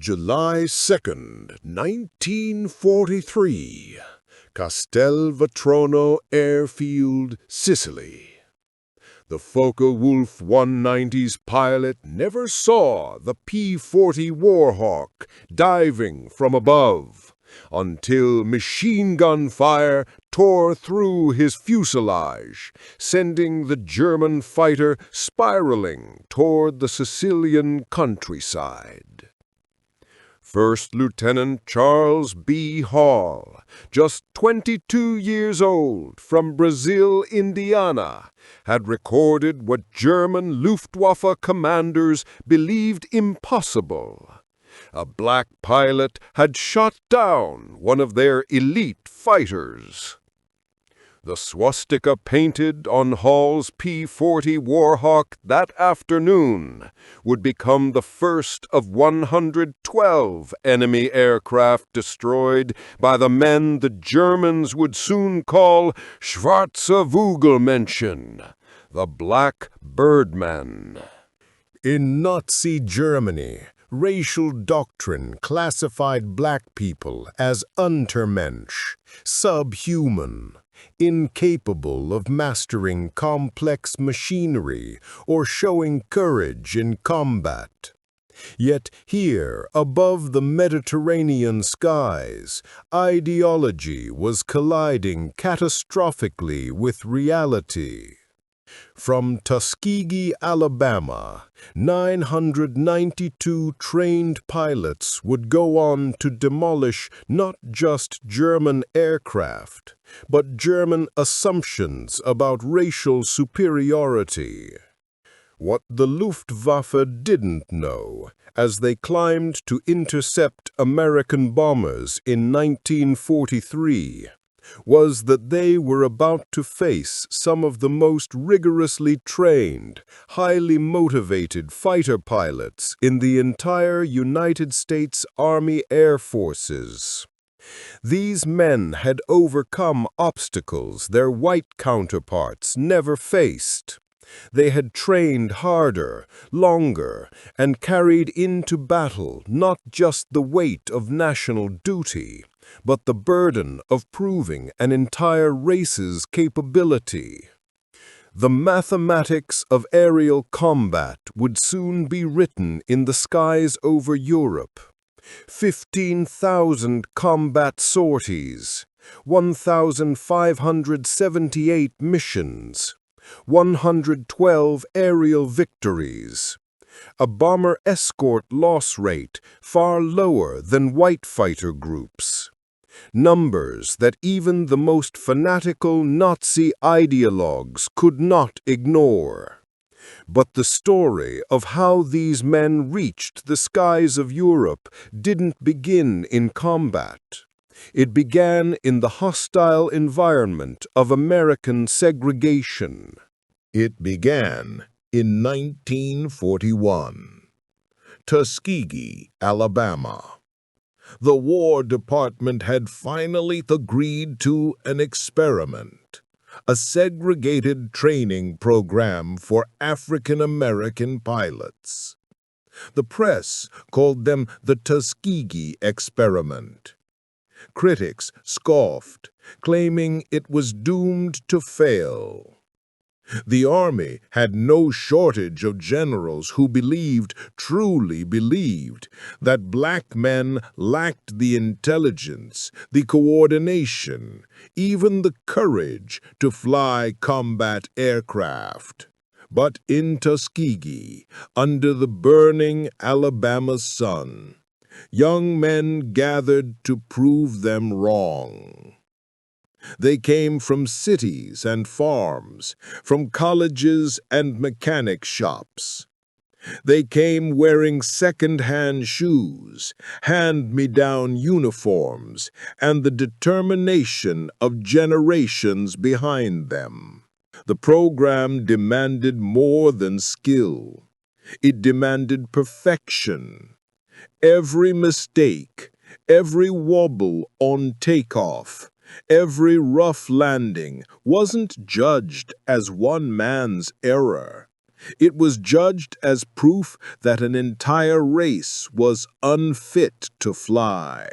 July 2nd, 1943, Castelvetrono Airfield, Sicily. The Focke-Wulf 190's pilot never saw the P-40 Warhawk diving from above until machine gun fire tore through his fuselage, sending the German fighter spiraling toward the Sicilian countryside. First Lieutenant Charles B. Hall, just 22 years old, from Brazil, Indiana, had recorded what German Luftwaffe commanders believed impossible. A black pilot had shot down one of their elite fighters. The swastika painted on Hall's P-40 Warhawk that afternoon would become the first of 112 enemy aircraft destroyed by the men the Germans would soon call Schwarze Vogelmenschen, the Black Birdmen. In Nazi Germany, racial doctrine classified black people as Untermensch, subhuman, incapable of mastering complex machinery or showing courage in combat. Yet here, above the Mediterranean skies, ideology was colliding catastrophically with reality. From Tuskegee, Alabama, 992 trained pilots would go on to demolish not just German aircraft, but German assumptions about racial superiority. What the Luftwaffe didn't know, as they climbed to intercept American bombers in 1943, was that they were about to face some of the most rigorously trained, highly motivated fighter pilots in the entire United States Army Air Forces. These men had overcome obstacles their white counterparts never faced. They had trained harder, longer, and carried into battle not just the weight of national duty, but the burden of proving an entire race's capability. The mathematics of aerial combat would soon be written in the skies over Europe. 15,000 combat sorties, 1,578 missions, 112 aerial victories, a bomber escort loss rate far lower than white fighter groups. Numbers that even the most fanatical Nazi ideologues could not ignore. But the story of how these men reached the skies of Europe didn't begin in combat. It began in the hostile environment of American segregation. It began in 1941. Tuskegee, Alabama. The War Department had finally agreed to an experiment, a segregated training program for African American pilots. The press called them the Tuskegee experiment. Critics scoffed, claiming it was doomed to fail. The Army had no shortage of generals who truly believed, that black men lacked the intelligence, the coordination, even the courage to fly combat aircraft. But in Tuskegee, under the burning Alabama sun, young men gathered to prove them wrong. They came from cities and farms, from colleges and mechanic shops. They came wearing second-hand shoes, hand-me-down uniforms, and the determination of generations behind them. The program demanded more than skill. It demanded perfection. Every mistake, every wobble on takeoff, every rough landing wasn't judged as one man's error. It was judged as proof that an entire race was unfit to fly.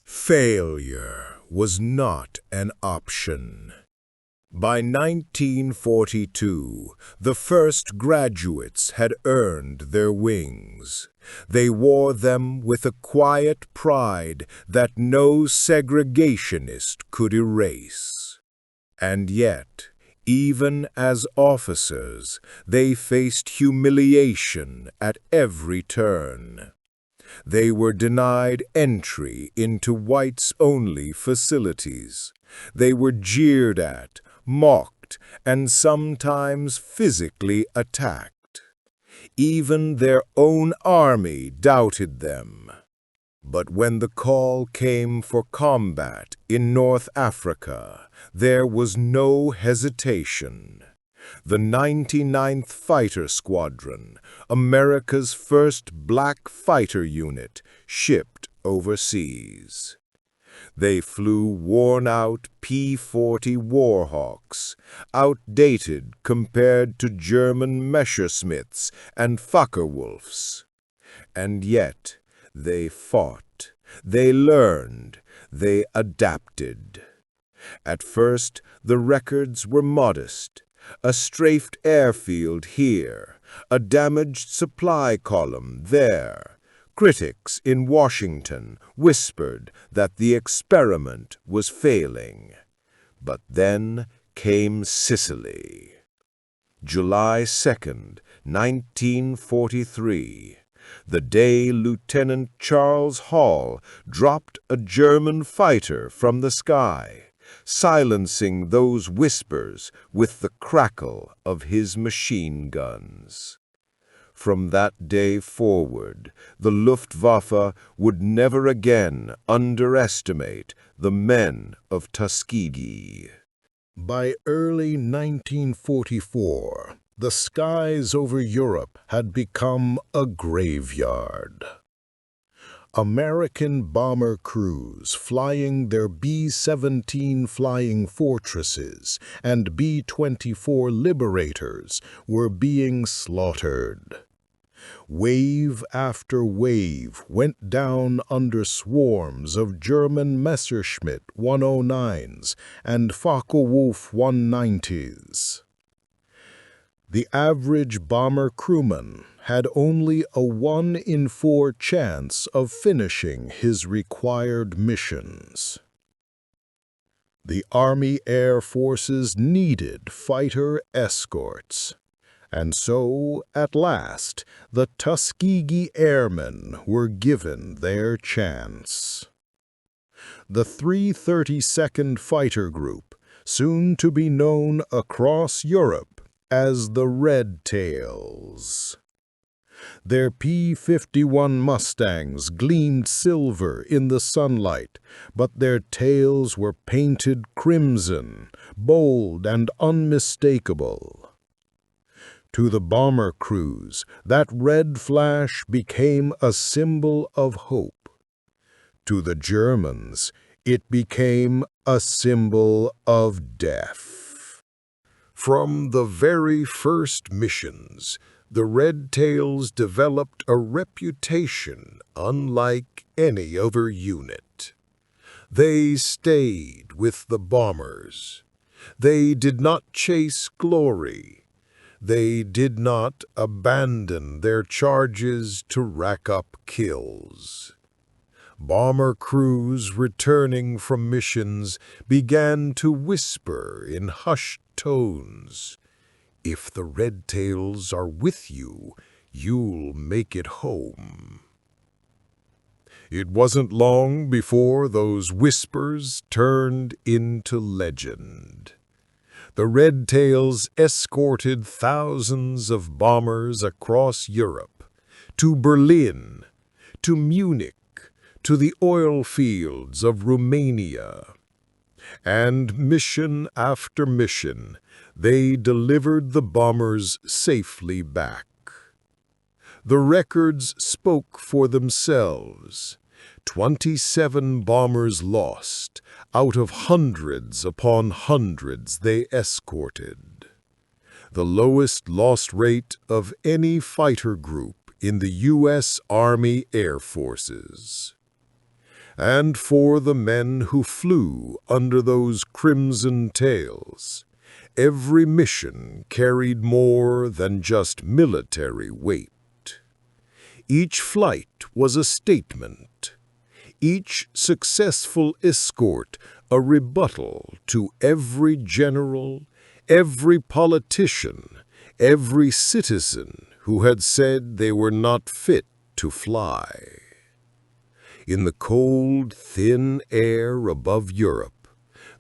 Failure was not an option. By 1942, the first graduates had earned their wings. They wore them with a quiet pride that no segregationist could erase. And yet, even as officers, they faced humiliation at every turn. They were denied entry into whites-only facilities. They were jeered at, mocked, and sometimes physically attacked. Even their own army doubted them. But when the call came for combat in North Africa, there was no hesitation. The 99th Fighter Squadron, America's first black fighter unit, shipped overseas. They flew worn-out P-40 Warhawks, outdated compared to German Messerschmitts and Focke-Wulfs. And yet, they fought, they learned, they adapted. At first, the records were modest. A strafed airfield here, a damaged supply column there. Critics in Washington whispered that the experiment was failing. But then came Sicily. July 2nd, 1943. The day Lieutenant Charles Hall dropped a German fighter from the sky, silencing those whispers with the crackle of his machine guns. From that day forward, the Luftwaffe would never again underestimate the men of Tuskegee. By early 1944, the skies over Europe had become a graveyard. American bomber crews flying their B-17 Flying Fortresses and B-24 Liberators were being slaughtered. Wave after wave went down under swarms of German Messerschmitt 109s and Focke-Wulf 190s. The average bomber crewman had only a 1 in 4 chance of finishing his required missions. The Army Air Forces needed fighter escorts. And so, at last, the Tuskegee Airmen were given their chance. The 332nd Fighter Group, soon to be known across Europe as the Red Tails. Their P-51 Mustangs gleamed silver in the sunlight, but their tails were painted crimson, bold and unmistakable. To the bomber crews, that red flash became a symbol of hope. To the Germans, it became a symbol of death. From the very first missions, the Red Tails developed a reputation unlike any other unit. They stayed with the bombers. They did not chase glory. They did not abandon their charges to rack up kills. Bomber crews returning from missions began to whisper in hushed tones, "If the Red Tails are with you, you'll make it home." It wasn't long before those whispers turned into legend. The Red Tails escorted thousands of bombers across Europe, to Berlin, to Munich, to the oil fields of Romania. And mission after mission, they delivered the bombers safely back. The records spoke for themselves. 27 bombers lost, out of hundreds upon hundreds they escorted. the lowest loss rate of any fighter group in the U.S. Army Air Forces. And for the men who flew under those crimson tails, every mission carried more than just military weight. Each flight was a statement, each successful escort a rebuttal to every general, every politician, every citizen who had said they were not fit to fly. In the cold, thin air above Europe,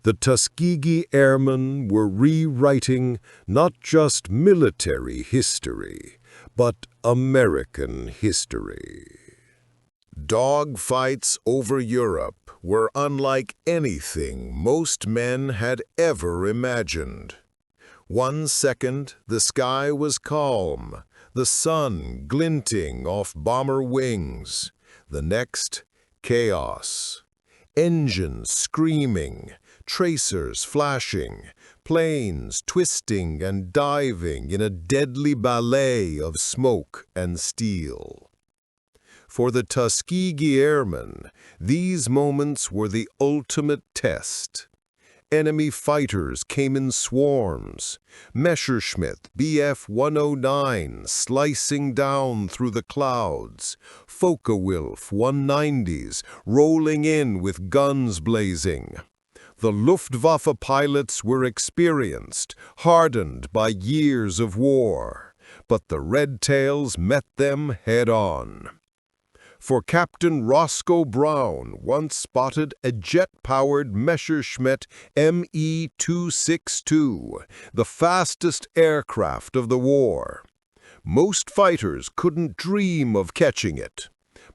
the Tuskegee Airmen were rewriting not just military history, but American history. Dogfights over Europe were unlike anything most men had ever imagined. One second, the sky was calm, the sun glinting off bomber wings. The next, chaos. Engines screaming, tracers flashing, planes twisting and diving in a deadly ballet of smoke and steel. For the Tuskegee Airmen, these moments were the ultimate test. Enemy fighters came in swarms, Messerschmitt Bf-109 slicing down through the clouds, Focke-Wulf 190s rolling in with guns blazing. The Luftwaffe pilots were experienced, hardened by years of war, but the Red Tails met them head-on. For Captain Roscoe Brown once spotted a jet-powered Messerschmitt Me-262, the fastest aircraft of the war. Most fighters couldn't dream of catching it,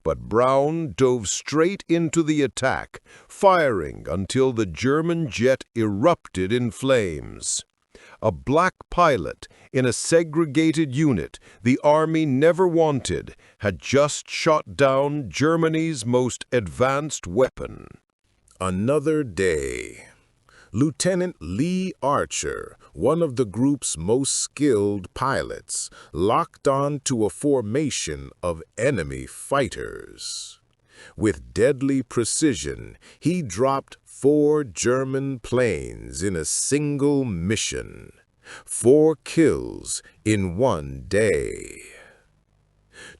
but Brown dove straight into the attack, firing until the German jet erupted in flames. A black pilot in a segregated unit the Army never wanted had just shot down Germany's most advanced weapon. Another day. Lieutenant Lee Archer, one of the group's most skilled pilots, locked on to a formation of enemy fighters. With deadly precision, he dropped 4 German planes in a single mission. 4 kills in one day.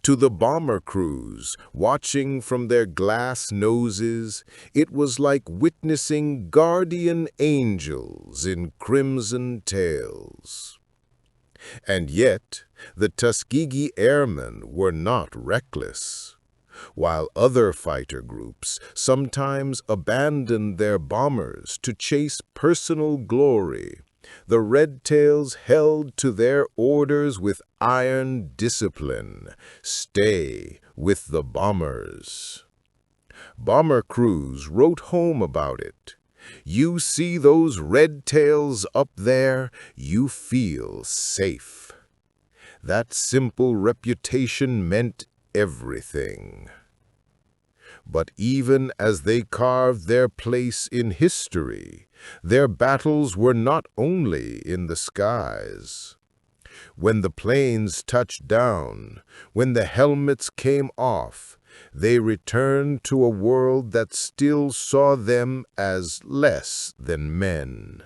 To the bomber crews, watching from their glass noses, it was like witnessing guardian angels in crimson tails. And yet, the Tuskegee Airmen were not reckless. While other fighter groups sometimes abandoned their bombers to chase personal glory, the Red Tails held to their orders with iron discipline. Stay with the bombers. Bomber crews wrote home about it. You see those Red Tails up there, you feel safe. That simple reputation meant everything. But even as they carved their place in history, their battles were not only in the skies. When the planes touched down, when the helmets came off, they returned to a world that still saw them as less than men.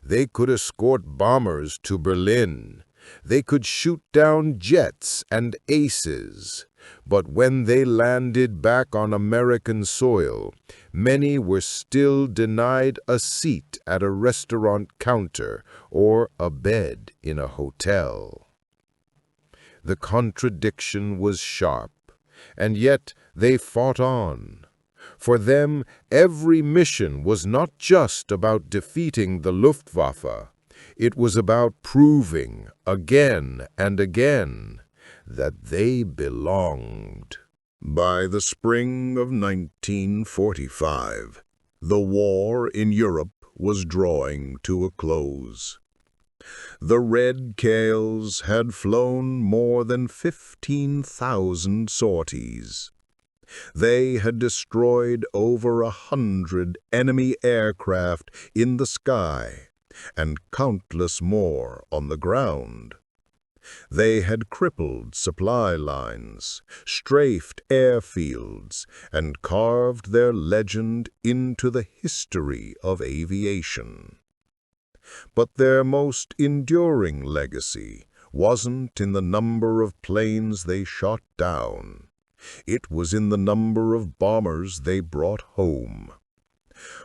They could escort bombers to Berlin. They could shoot down jets and aces. But when they landed back on American soil, many were still denied a seat at a restaurant counter or a bed in a hotel. The contradiction was sharp, and yet they fought on. For them, every mission was not just about defeating the Luftwaffe. It was about proving, again and again, that they belonged. By the spring of 1945, the war in Europe was drawing to a close. The Red Tails had flown more than 15,000 sorties. They had destroyed over 100 enemy aircraft in the sky, and countless more on the ground. They had crippled supply lines, strafed airfields, and carved their legend into the history of aviation. But their most enduring legacy wasn't in the number of planes they shot down. It was in the number of bombers they brought home.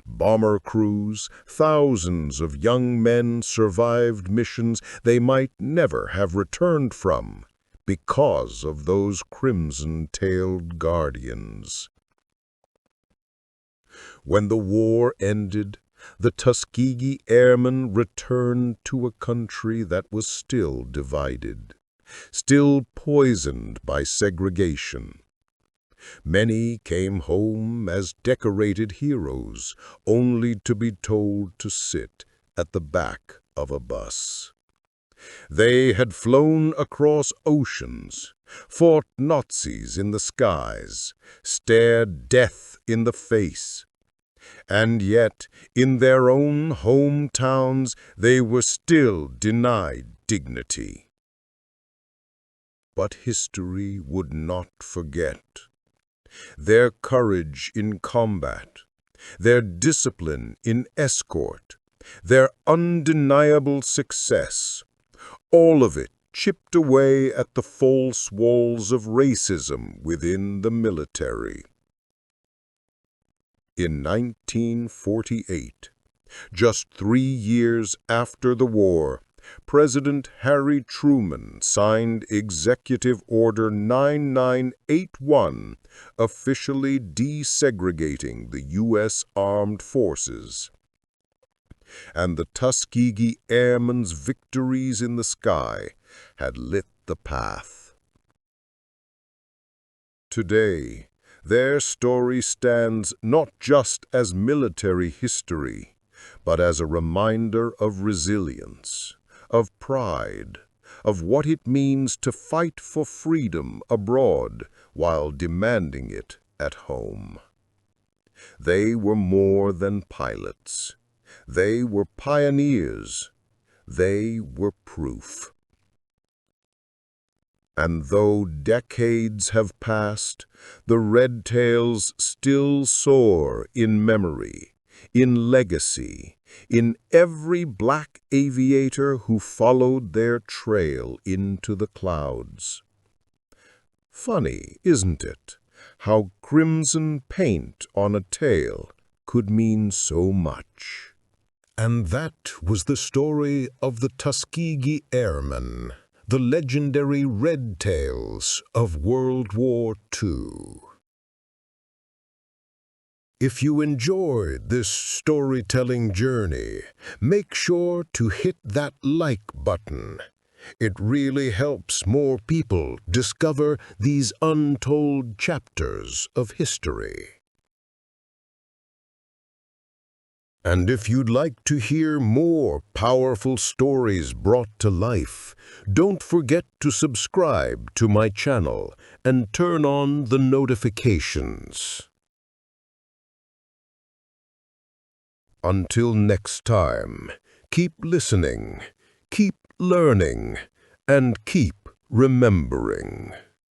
Bomber crews, thousands of young men survived missions they might never have returned from because of those crimson-tailed guardians. When the war ended, the Tuskegee Airmen returned to a country that was still divided, still poisoned by segregation. Many came home as decorated heroes, only to be told to sit at the back of a bus. They had flown across oceans, fought Nazis in the skies, stared death in the face. And yet, in their own hometowns, they were still denied dignity. But history would not forget. Their courage in combat, their discipline in escort, their undeniable success, all of it chipped away at the false walls of racism within the military. In 1948, just 3 years after the war, President Harry Truman signed Executive Order 9981, officially desegregating the U.S. Armed Forces. And the Tuskegee Airmen's victories in the sky had lit the path. Today, their story stands not just as military history, but as a reminder of resilience, of pride, of what it means to fight for freedom abroad while demanding it at home. They were more than pilots. They were pioneers. They were proof. And though decades have passed, the red tails still soar in memory, in legacy, in every black aviator who followed their trail into the clouds. Funny, isn't it, how crimson paint on a tail could mean so much? And that was the story of the Tuskegee Airmen, the legendary Red Tails of World War II. If you enjoyed this storytelling journey, make sure to hit that like button. It really helps more people discover these untold chapters of history. And if you'd like to hear more powerful stories brought to life, don't forget to subscribe to my channel and turn on the notifications. Until next time, keep listening, keep learning, and keep remembering.